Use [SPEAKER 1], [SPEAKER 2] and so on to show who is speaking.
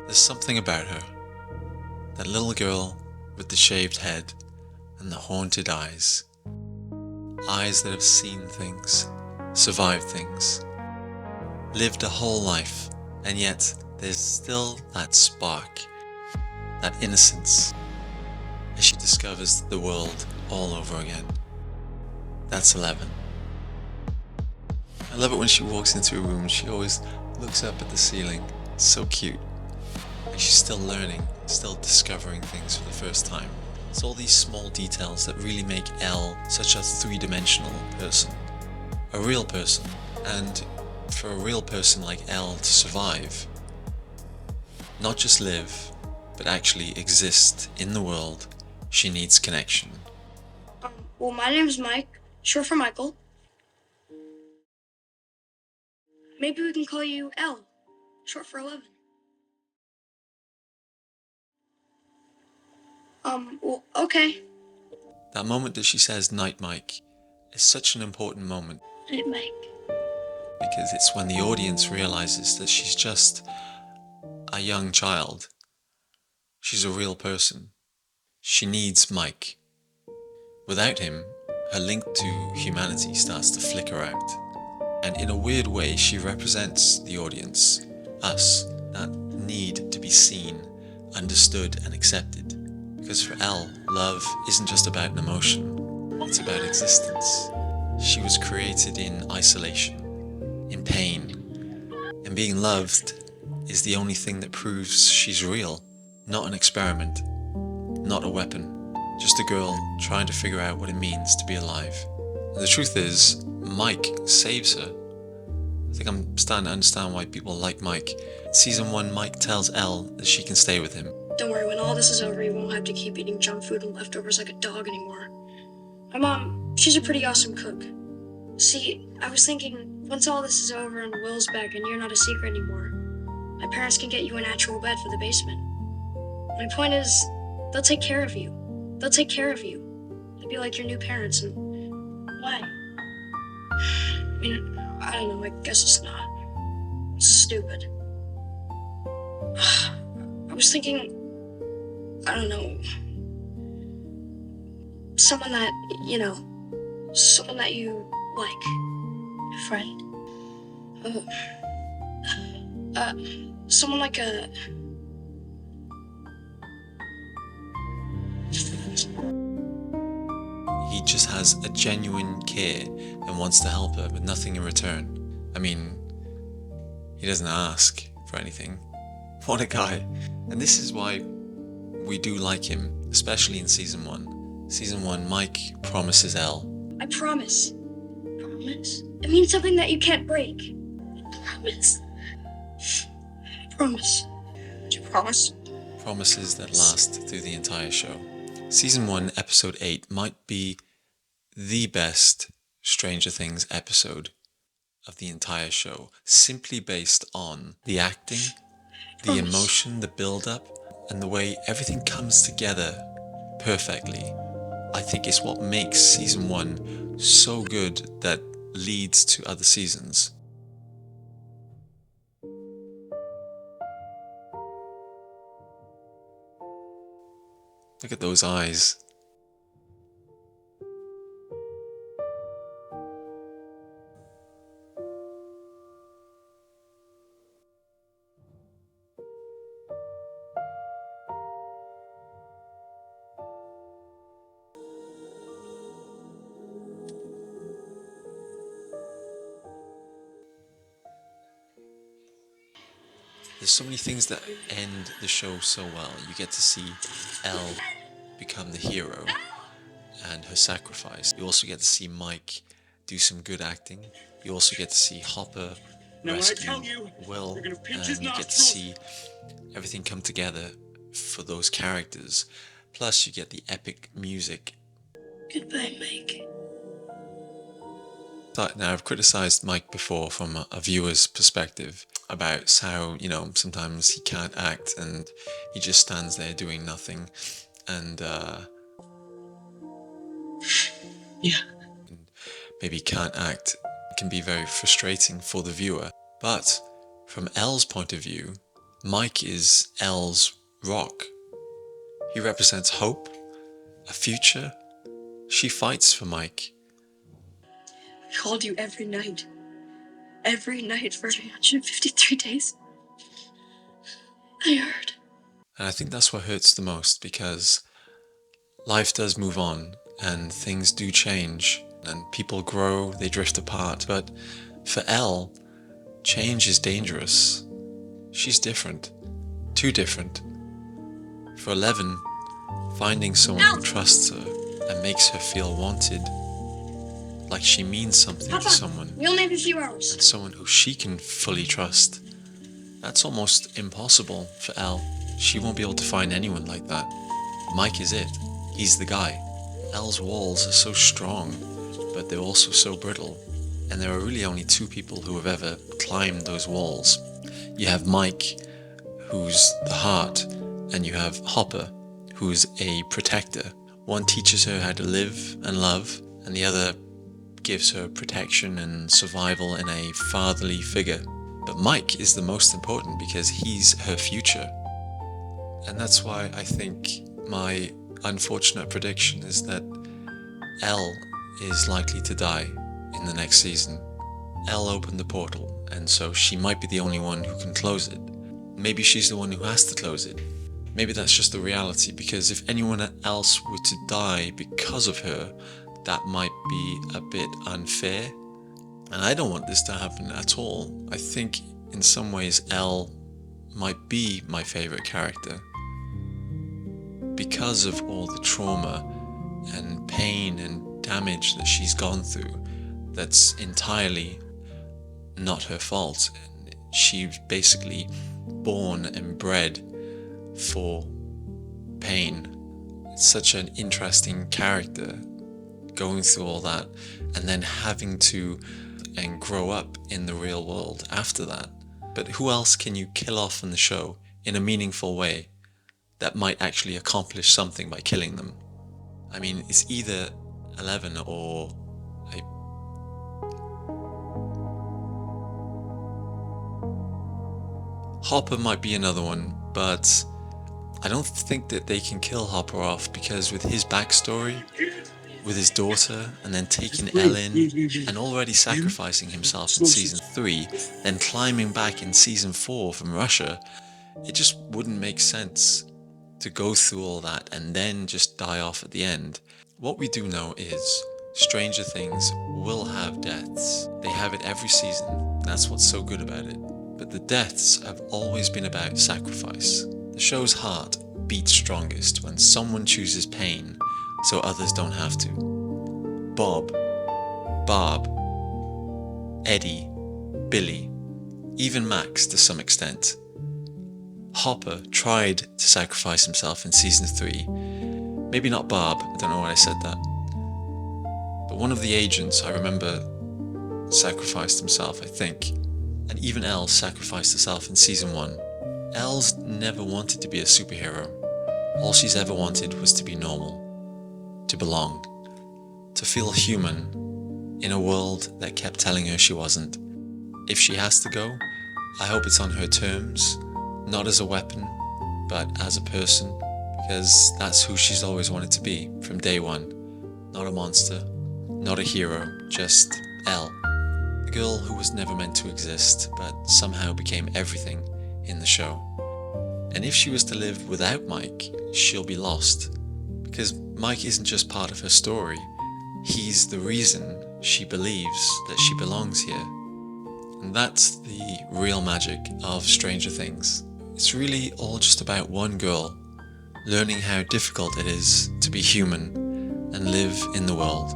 [SPEAKER 1] There's something about her. That little girl with the shaved head and the haunted eyes. Eyes that have seen things, survived things, lived a whole life, and yet there's still that spark, that innocence, as she discovers the world all over again. That's 11. I love it when she walks into a room, she always looks up at the ceiling. It's so cute. And she's still learning, still discovering things for the first time. It's all these small details that really make Elle such a three-dimensional person. A real person. And for a real person like Elle to survive, not just live, but actually exist in the world, she needs connection.
[SPEAKER 2] Well, my name's Mike, short for Michael. Maybe we can call you L, short for 11. Well, okay.
[SPEAKER 1] That moment that she says "Night, Mike" is such an important moment
[SPEAKER 2] Night, Mike.
[SPEAKER 1] because it's when the audience realizes that she's just a young child. She's a real person. She needs Mike. Without him, her link to humanity starts to flicker out. And in a weird way, she represents the audience, us, that need to be seen, understood, and accepted. Because for Elle, love isn't just about an emotion, it's about existence. She was created in isolation, in pain, and being loved is the only thing that proves she's real, not an experiment, not a weapon, just a girl trying to figure out what it means to be alive. And the truth is, Mike saves her. I think I'm starting to understand why people like Mike. Season 1, Mike tells Elle that she can stay with him.
[SPEAKER 2] Don't worry, when all this is over, you won't have to keep eating junk food and leftovers like a dog anymore. My mom, she's a pretty awesome cook. See, I was thinking, once all this is over and Will's back and you're not a secret anymore, my parents can get you an actual bed for the basement. My point is, they'll take care of you. They'll take care of you. They'll be like your new parents, and why? I mean, I don't know, I guess it's not. It's stupid. I was thinking, I don't know, someone that, someone that you like. A friend. Someone like a...
[SPEAKER 1] He just has a genuine care and wants to help her, but nothing in return. I mean, he doesn't ask for anything. What a guy. And this is why we do like him, especially in season 1. Season 1, Mike promises Elle.
[SPEAKER 2] I promise. Promise? It means something that you can't break. Promise. Promise. Do you promise?
[SPEAKER 1] Promises that last through the entire show. Season 1, episode 8 might be the best Stranger Things episode of the entire show, simply based on the acting, the emotion, the build-up, and the way everything comes together perfectly. I think it's what makes season 1 so good that leads to other seasons. Look at those eyes. There's so many things that end the show so well. You get to see Elle become the hero and her sacrifice. You also get to see Mike do some good acting. You also get to see Hopper rescue Will, and you get to see everything come together for those characters. Plus, you get the epic music.
[SPEAKER 2] Goodbye, Mike.
[SPEAKER 1] Now, I've criticized Mike before from a viewer's perspective about how, sometimes he can't act and he just stands there doing nothing. And,
[SPEAKER 2] Yeah.
[SPEAKER 1] maybe can't act. It can be very frustrating for the viewer. But from Elle's point of view, Mike is Elle's rock. He represents hope, a future. She fights for Mike.
[SPEAKER 2] I called you every night for 353 days. I heard.
[SPEAKER 1] And I think that's what hurts the most, because life does move on and things do change and people grow, they drift apart. But for Elle, change is dangerous. She's different, too different. For 11, finding someone who trusts her and makes her feel wanted, like she means something
[SPEAKER 2] Papa,
[SPEAKER 1] to someone,
[SPEAKER 2] we only have a few hours.
[SPEAKER 1] and someone who she can fully trust, that's almost impossible for Elle. She won't be able to find anyone like that. Mike is it. He's the guy. Elle's walls are so strong, but they're also so brittle. And there are really only two people who have ever climbed those walls. You have Mike, who's the heart, and you have Hopper, who's a protector. One teaches her how to live and love, and the other gives her protection and survival in a fatherly figure. But Mike is the most important because he's her future. And that's why I think my unfortunate prediction is that Elle is likely to die in the next season. Elle opened the portal, and so she might be the only one who can close it. Maybe she's the one who has to close it. Maybe that's just the reality, because if anyone else were to die because of her, that might be a bit unfair. And I don't want this to happen at all. I think in some ways Elle might be my favorite character because of all the trauma and pain and damage that she's gone through. That's entirely not her fault. She's basically born and bred for pain. It's such an interesting character, going through all that and then having to and grow up in the real world after that. But who else can you kill off in the show in a meaningful way that might actually accomplish something by killing them? I mean, it's either 11 or Hopper might be another one, but I don't think that they can kill Hopper off, because with his backstory, with his daughter, and then taking Ellen and already sacrificing himself in season 3, then climbing back in season 4 from Russia, it just wouldn't make sense to go through all that and then just die off at the end. What we do know is Stranger Things will have deaths. They have it every season. That's what's so good about it. But the deaths have always been about sacrifice. The show's heart beats strongest when someone chooses pain so others don't have to. Bob, Barb, Eddie, Billy, even Max to some extent. Hopper tried to sacrifice himself in season 3. Maybe not Barb, I don't know why I said that. But one of the agents, I remember, sacrificed himself, I think. And even Elle sacrificed herself in season 1. Elle's never wanted to be a superhero. All she's ever wanted was to be normal, to belong, to feel human in a world that kept telling her she wasn't. If she has to go, I hope it's on her terms, not as a weapon, but as a person, because that's who she's always wanted to be from day one. Not a monster, not a hero, just Elle. The girl who was never meant to exist, but somehow became everything in the show. And if she was to live without Mike, she'll be lost. Because Mike isn't just part of her story, he's the reason she believes that she belongs here. And that's the real magic of Stranger Things. It's really all just about one girl learning how difficult it is to be human and live in the world.